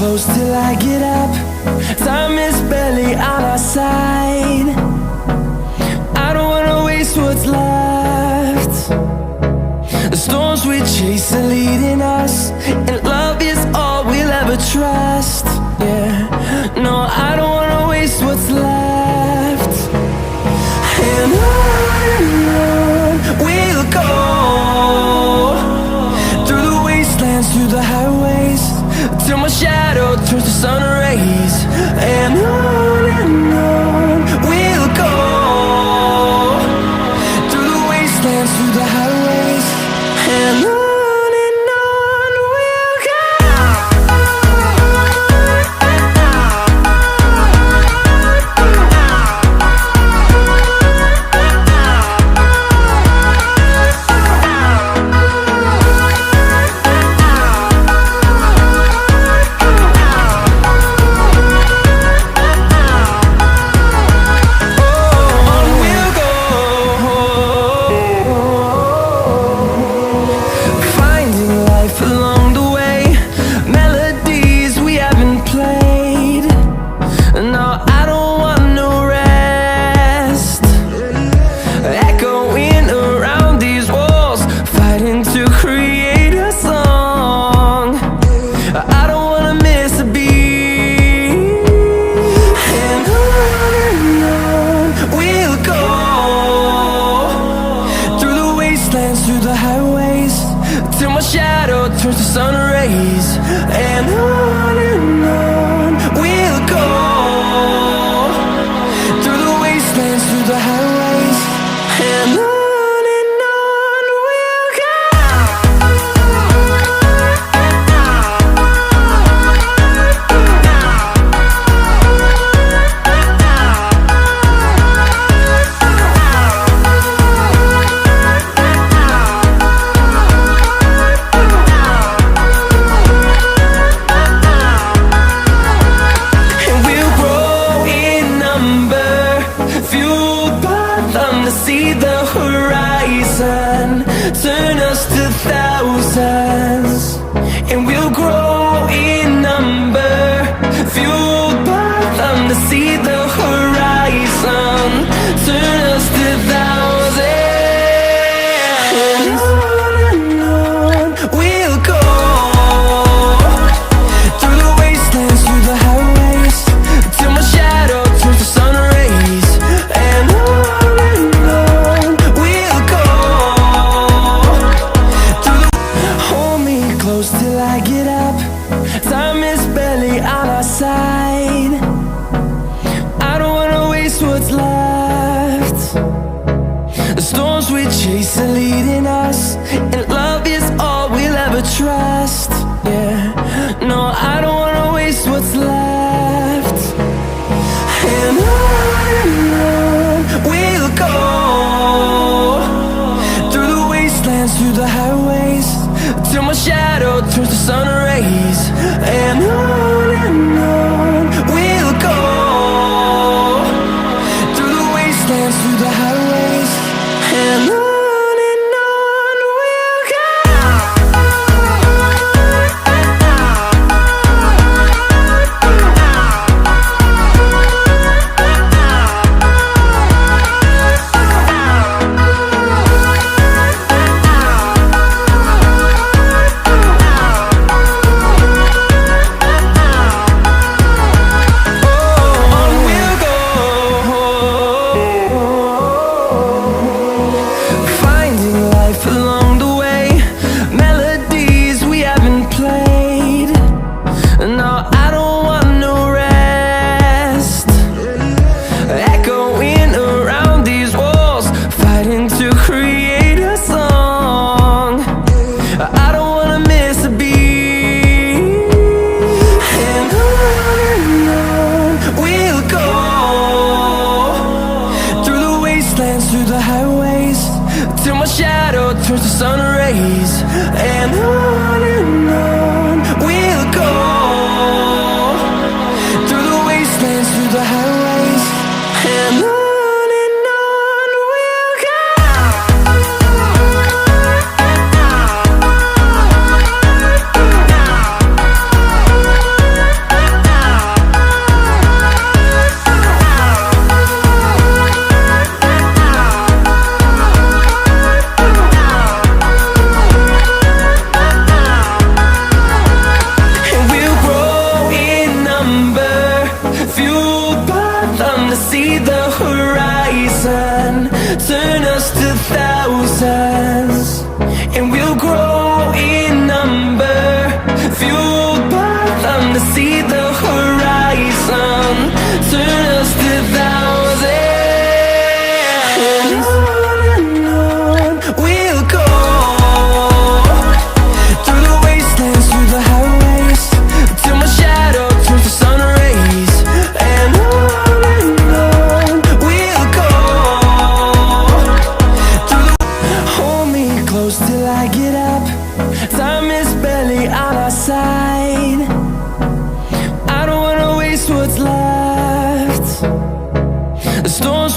close till I get up. Time is barely on our side. I don't wanna waste what's left. The storms we chase are leading us, and love is all we'll ever trust. Yeah, no, I don't wanna waste what's left. And on we'll go, through the wastelands, through the highways, till my shadow turns to sun rays. And on we'll go, through the wastelands, through the highways, and on we'll go. Through the highways, till my shadow turns to sun rays. And on we'll go, through the wastelands, through the highways, and on we'll go. See the horizon, turn us to thousands, and we'll grow in number, fueled by them to see the horizon, turn us to thousands. And on we'll go, through the wastelands, through the highways, till my shadow turns to sun rays. And till I get up, time is barely on our side. I don't wanna waste what's left. The storms we chase are leading us, and love is all we'll ever trust. Yeah, no, I don't wanna waste what's left. And on we'll go, through the wastelands, through the highways, till my shadow turns to sun rays. And on we'll go, through the wastelands, through the highways, and on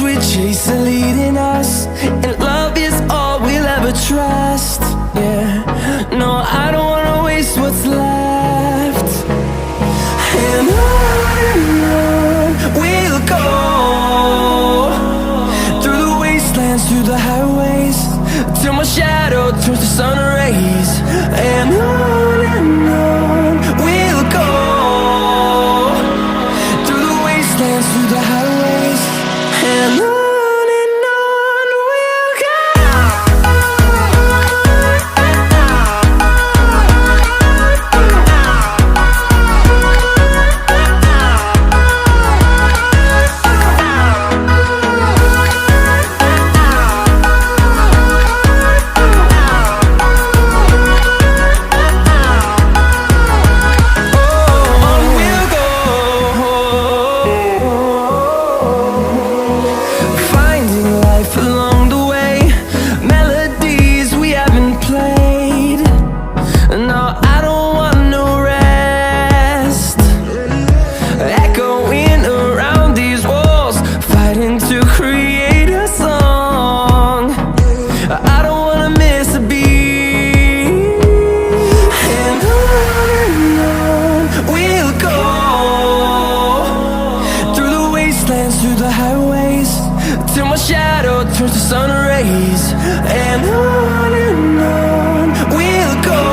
we chase are leading us, and love is all we'll ever trust. Yeah, no, I don't wanna waste what's left. And on we'll go, through the wastelands, through the highways, till my shadow turns to sun rays. And on we'll go, through the wastelands, through the highways, and on we'll go. Through the highways, till my shadow turns to sun rays. And on we'll go,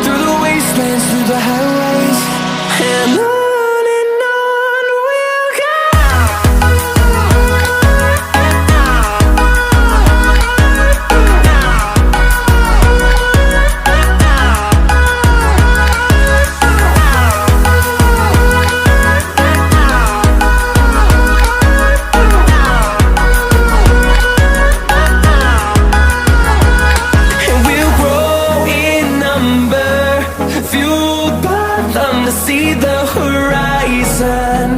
through the wastelands, through the highways, and on we'll go. To see the horizon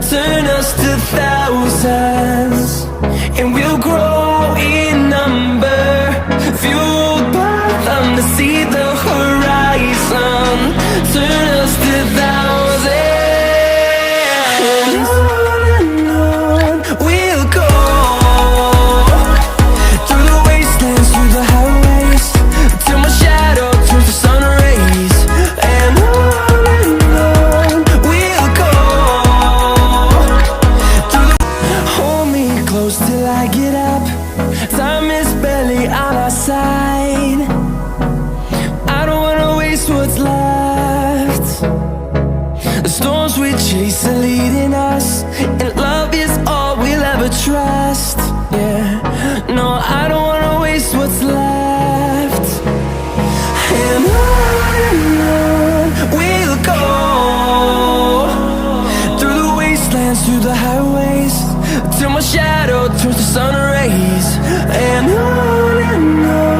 turn us to thousands, and we'll grow in number, fueled by them. To see the horizon turn us to thousands, and on we'll go, through the wastelands, through the highways, till my shadow turns to sun rays. And till I get up, time is barely on our side. I don't wanna waste what's left. The storms we chase are leading us, and love is all we'll ever trust. Yeah, no, I don't wanna waste what's left. And on we'll go, through the wastelands, through the highways, till my shadow turns to sun rays. And on